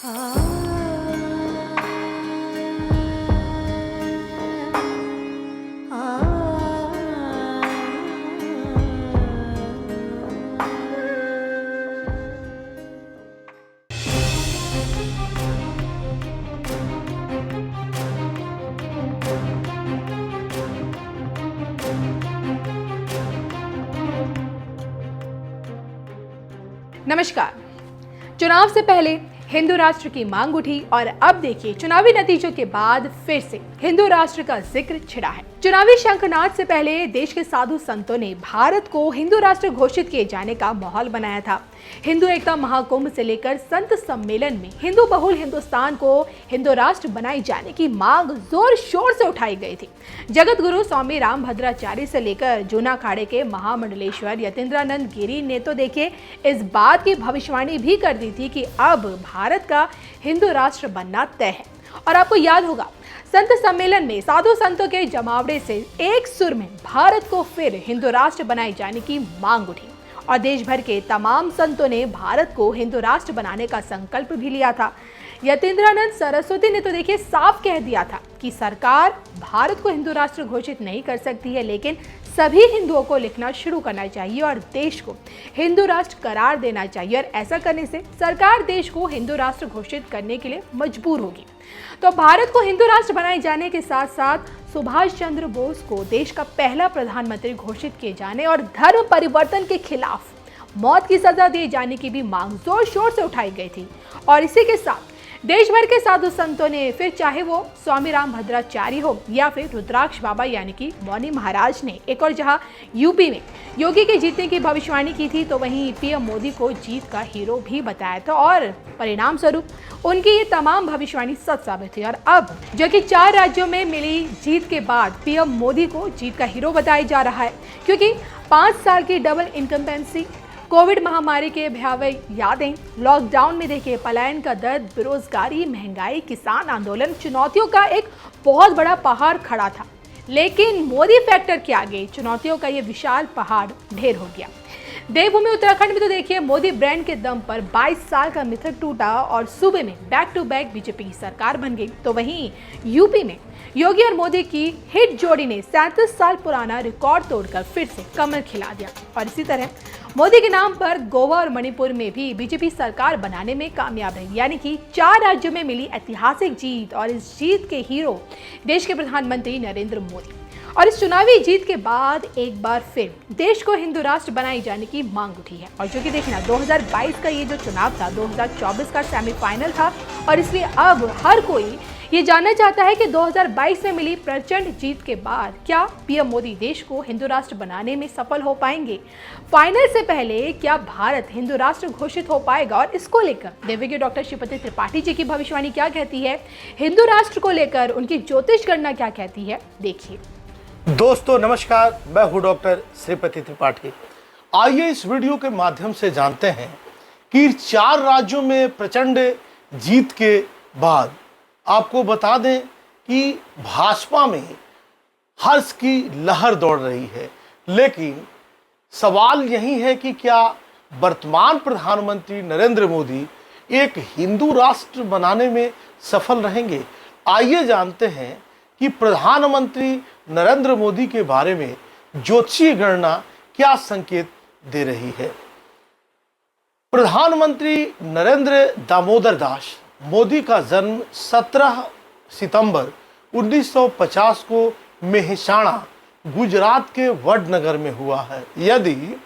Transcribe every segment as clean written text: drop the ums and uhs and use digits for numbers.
नमस्कार। चुनाव से पहले हिंदू राष्ट्र की मांग उठी और अब देखिए चुनावी नतीजों के बाद फिर से हिंदू राष्ट्र का जिक्र छिड़ा है। चुनावी शंखनाद से पहले देश के साधु संतों ने भारत को हिंदू राष्ट्र घोषित किए जाने का माहौल बनाया था। हिंदू एकता महाकुंभ से लेकर संत सम्मेलन में हिंदू बहुल हिंदुस्तान को हिंदू राष्ट्र बनाए जाने की मांग जोर शोर से उठाई गई थी। जगत गुरु स्वामी रामभद्राचार्य से लेकर जूना अखाड़े के महामंडलेश्वर यतीन्द्रानंद गिरी ने तो देखिए इस बात की भविष्यवाणी भी कर दी थी कि अब भारत का हिंदू राष्ट्र बनना तय है। और आपको याद होगा संत सम्मेलन में साधु संतों के जमावड़े से एक सुर में भारत को फिर हिंदू राष्ट्र बनाए जाने की मांग उठी और देश भर के तमाम संतों ने भारत को हिंदू राष्ट्र बनाने का संकल्प भी लिया था। यतीन्द्रानंद सरस्वती ने तो देखिए साफ कह दिया था कि सरकार भारत को हिंदू राष्ट्र घोषित नहीं कर सकती है, लेकिन सभी हिंदुओं को लिखना शुरू करना चाहिए और देश को हिंदू राष्ट्र करार देना चाहिए और ऐसा करने से सरकार देश को हिंदू राष्ट्र घोषित करने के लिए मजबूर होगी। तो भारत को हिंदू राष्ट्र बनाए जाने के साथ साथ सुभाष चंद्र बोस को देश का पहला प्रधानमंत्री घोषित किए जाने और धर्म परिवर्तन के खिलाफ मौत की सजा दिए जाने की भी मांग जोर शोर से उठाई गई थी। और इसी के साथ देश भर के साधु संतों ने, फिर चाहे वो स्वामी रामभद्राचार्य हो या फिर रुद्राक्ष बाबा यानी कि मौनी महाराज ने, एक और जहां यूपी में योगी के जीतने की भविष्यवाणी की थी तो वहीं पीएम मोदी को जीत का हीरो भी बताया था और परिणाम स्वरूप उनकी ये तमाम भविष्यवाणी सच साबित हुई। और अब जो कि 4 राज्यों में मिली जीत के बाद पीएम मोदी को जीत का हीरो बताया जा रहा है, क्योंकि 5 साल की डबल इनकम्बेंसी, कोविड महामारी के भयावह यादें, लॉकडाउन में देखिए पलायन का दर्द, बेरोजगारी, महंगाई, किसान आंदोलन, चुनौतियों का एक बहुत बड़ा पहाड़ खड़ा था। लेकिन मोदी फैक्टर के आगे चुनौतियों का ये विशाल पहाड़ ढेर हो गया। देवभूमि उत्तराखंड में तो देखिए मोदी ब्रांड के दम पर 22 साल का मिथक टूटा और सूबे में बैक टू बैक बीजेपी की सरकार बन गई। तो वहीं यूपी में योगी और मोदी की हिट जोड़ी ने 37 साल पुराना रिकॉर्ड तोड़कर फिर से कमर खिला दिया। और इसी तरह मोदी के नाम पर गोवा और मणिपुर में भी बीजेपी सरकार बनाने में कामयाब रही, यानी कि 4 राज्यों में मिली ऐतिहासिक जीत और इस जीत के हीरो देश के प्रधानमंत्री नरेंद्र मोदी। और इस चुनावी जीत के बाद एक बार फिर देश को हिंदू राष्ट्र बनाए जाने की मांग उठी है। और जो कि देखना 2022 का ये जो चुनाव था 2024 का सेमीफाइनल था और इसलिए अब हर कोई ये जानना चाहता है कि 2022 में मिली प्रचंड जीत के बाद क्या पीएम मोदी देश को हिंदू राष्ट्र बनाने में सफल हो पाएंगे। फाइनल से पहले क्या भारत हिंदू राष्ट्र घोषित हो पाएगा और इसको लेकर दिव्य के डॉक्टर श्रीपति त्रिपाठी जी की भविष्यवाणी क्या कहती है, हिंदू राष्ट्र को लेकर उनकी ज्योतिष गणना क्या कहती है, देखिए। दोस्तों नमस्कार, मैं हूं डॉक्टर श्रीपति त्रिपाठी। आइए इस वीडियो के माध्यम से जानते हैं कि 4 राज्यों में प्रचंड जीत के बाद आपको बता दें कि भाजपा में हर्ष की लहर दौड़ रही है। लेकिन सवाल यही है कि क्या वर्तमान प्रधानमंत्री नरेंद्र मोदी एक हिंदू राष्ट्र बनाने में सफल रहेंगे। आइए जानते हैं कि प्रधानमंत्री नरेंद्र मोदी के बारे में ज्योतिषीय गणना क्या संकेत दे रही है। प्रधानमंत्री नरेंद्र दामोदर दास मोदी का जन्म 17 सितंबर 1950 को मेहसाणा गुजरात के वडनगर में हुआ है। यदि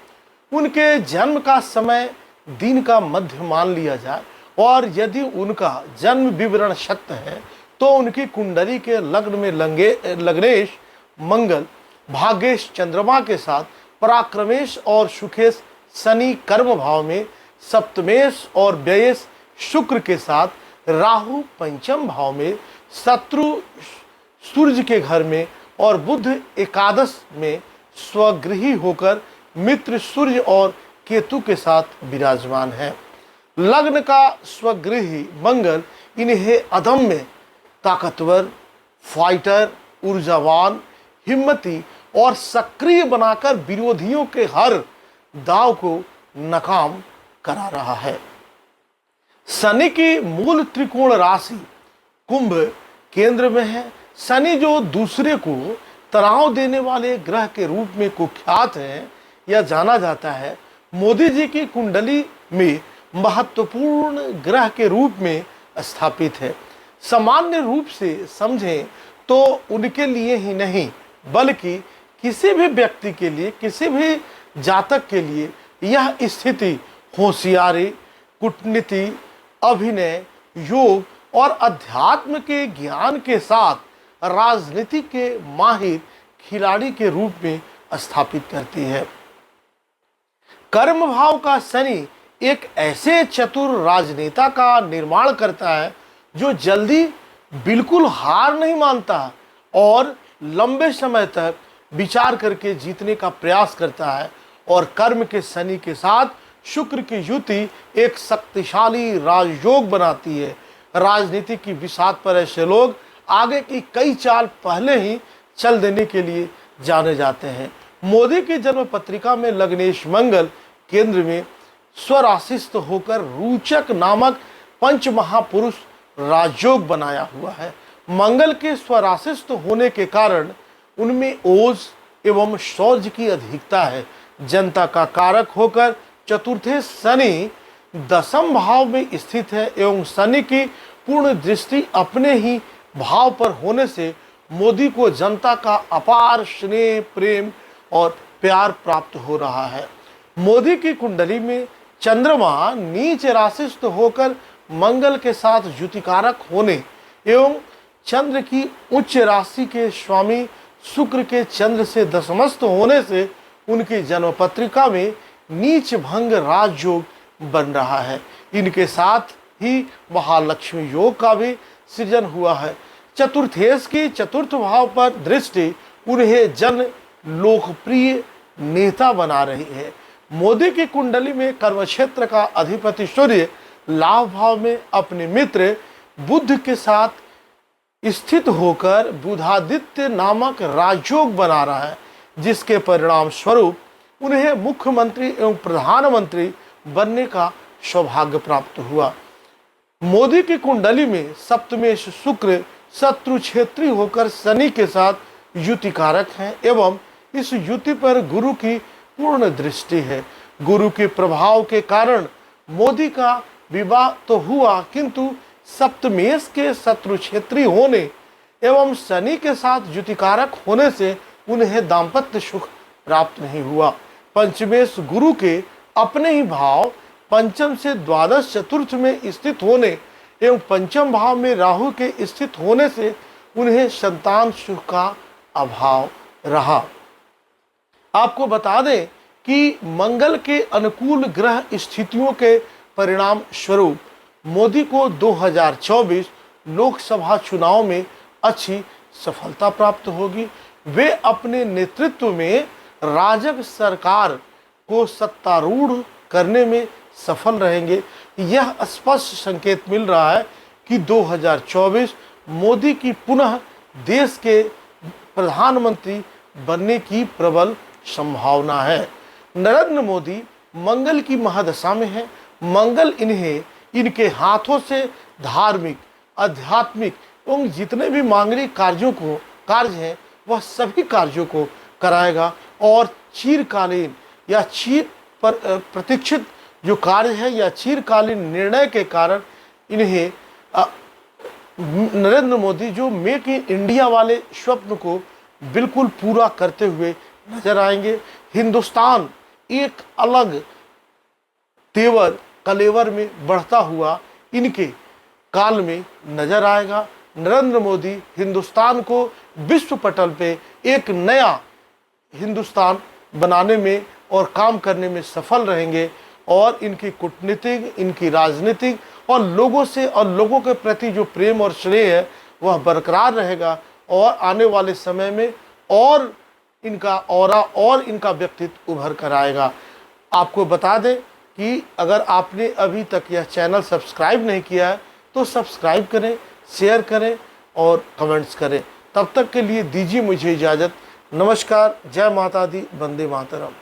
उनके जन्म का समय दिन का मध्य मान लिया जाए और यदि उनका जन्म विवरण सत्य है तो उनकी कुंडली के लग्न में लग्नेश मंगल भाग्येश चंद्रमा के साथ पराक्रमेश और सुखेश शनि कर्म भाव में, सप्तमेश और व्ययेश शुक्र के साथ राहु पंचम भाव में, शत्रु सूर्य के घर में और बुध एकादश में स्वगृही होकर मित्र सूर्य और केतु के साथ विराजमान है। लग्न का स्वगृही मंगल इन्हें अदम्य ताकतवर, फाइटर, ऊर्जावान, हिम्मती और सक्रिय बनाकर विरोधियों के हर दाव को नाकाम करा रहा है। शनि की मूल त्रिकोण राशि कुंभ केंद्र में है। शनि जो दूसरे को तनाव देने वाले ग्रह के रूप में कुख्यात है या जाना जाता है, मोदी जी की कुंडली में महत्वपूर्ण ग्रह के रूप में स्थापित है। सामान्य रूप से समझें तो उनके लिए ही नहीं बल्कि किसी भी व्यक्ति के लिए, किसी भी जातक के लिए यह स्थिति होशियारी, कूटनीति, अभिनय, योग और अध्यात्म के ज्ञान के साथ राजनीति के माहिर खिलाड़ी के रूप में स्थापित करती है। कर्म भाव का शनि एक ऐसे चतुर राजनेता का निर्माण करता है जो जल्दी बिल्कुल हार नहीं मानता और लंबे समय तक विचार करके जीतने का प्रयास करता है। और कर्म के शनि के साथ शुक्र की युति एक शक्तिशाली राजयोग बनाती है। राजनीति की बिसात पर ऐसे लोग आगे की कई चाल पहले ही चल देने के लिए जाने जाते हैं। मोदी की जन्म पत्रिका में लग्नेश मंगल केंद्र में स्वराशिस्थ होकर रोचक नामक पंच महापुरुष राजयोग बनाया हुआ है। मंगल के स्वराशिस्थ होने के कारण उनमें ओज एवं शौर्य की अधिकता है। जनता का कारक होकर चतुर्थे शनि दसम भाव में स्थित है एवं शनि की पूर्ण दृष्टि अपने ही भाव पर होने से मोदी को जनता का अपार स्नेह, प्रेम और प्यार प्राप्त हो रहा है। मोदी की कुंडली में चंद्रमा नीच राशिस्थ होकर मंगल के साथ युतिकारक होने एवं चंद्र की उच्च राशि के स्वामी शुक्र के चंद्र से दशमस्थ होने से उनकी जन्म पत्रिका में नीच भंग राजयोग बन रहा है। इनके साथ ही महालक्ष्मी योग का भी सृजन हुआ है। चतुर्थेश की चतुर्थ भाव पर दृष्टि उन्हें जन लोकप्रिय नेता बना रही है। मोदी की कुंडली में कर्म क्षेत्र का अधिपति सूर्य लाभ भाव में अपने मित्र बुध के साथ स्थित होकर बुधादित्य नामक राजयोग बना रहा है, जिसके परिणाम स्वरूप उन्हें मुख्यमंत्री एवं प्रधानमंत्री बनने का सौभाग्य प्राप्त हुआ। मोदी की कुंडली में सप्तमेश शुक्र शत्रु क्षेत्री होकर शनि के साथ युतिकारक हैं एवं इस युति पर गुरु की पूर्ण दृष्टि है। गुरु के प्रभाव के कारण मोदी का विवाह तो हुआ, किंतु सप्तमेश के शत्रु क्षेत्री होने एवं शनि के साथ युतिकारक होने से उन्हें दाम्पत्य सुख प्राप्त नहीं हुआ। पंचमेश गुरु के अपने ही भाव पंचम से द्वादश चतुर्थ में स्थित होने एवं पंचम भाव में राहु के स्थित होने से उन्हें संतान सुख का अभाव रहा। आपको बता दें कि मंगल के अनुकूल ग्रह स्थितियों के परिणाम स्वरूप मोदी को 2024 लोकसभा चुनाव में अच्छी सफलता प्राप्त होगी। वे अपने नेतृत्व में राजग सरकार को सत्तारूढ़ करने में सफल रहेंगे। यह स्पष्ट संकेत मिल रहा है कि 2024 मोदी की पुनः देश के प्रधानमंत्री बनने की प्रबल संभावना है। नरेंद्र मोदी मंगल की महादशा में है। मंगल इन्हें इनके हाथों से धार्मिक, आध्यात्मिक एवं जितने भी मांगलिक कार्य हैं वह सभी कार्यों को कराएगा और चिरकालीन या प्रतीक्षित जो कार्य है या चिरकालीन निर्णय के कारण इन्हें नरेंद्र मोदी जो मेक इन इंडिया वाले स्वप्न को बिल्कुल पूरा करते हुए नजर आएंगे। हिंदुस्तान एक अलग तेवर कलेवर में बढ़ता हुआ इनके काल में नजर आएगा। नरेंद्र मोदी हिंदुस्तान को विश्व पटल पे एक नया हिंदुस्तान बनाने में और काम करने में सफल रहेंगे और इनकी कूटनीतिक, इनकी राजनीतिक और लोगों से और लोगों के प्रति जो प्रेम और स्नेह है वह बरकरार रहेगा और आने वाले समय में और इनका ऑरा और इनका व्यक्तित्व उभर कर आएगा। आपको बता दें कि अगर आपने अभी तक यह चैनल सब्सक्राइब नहीं किया है तो सब्सक्राइब करें, शेयर करें और कमेंट्स करें। तब तक के लिए दीजिए मुझे इजाज़त। नमस्कार, जय माता दी, वंदे मातरम।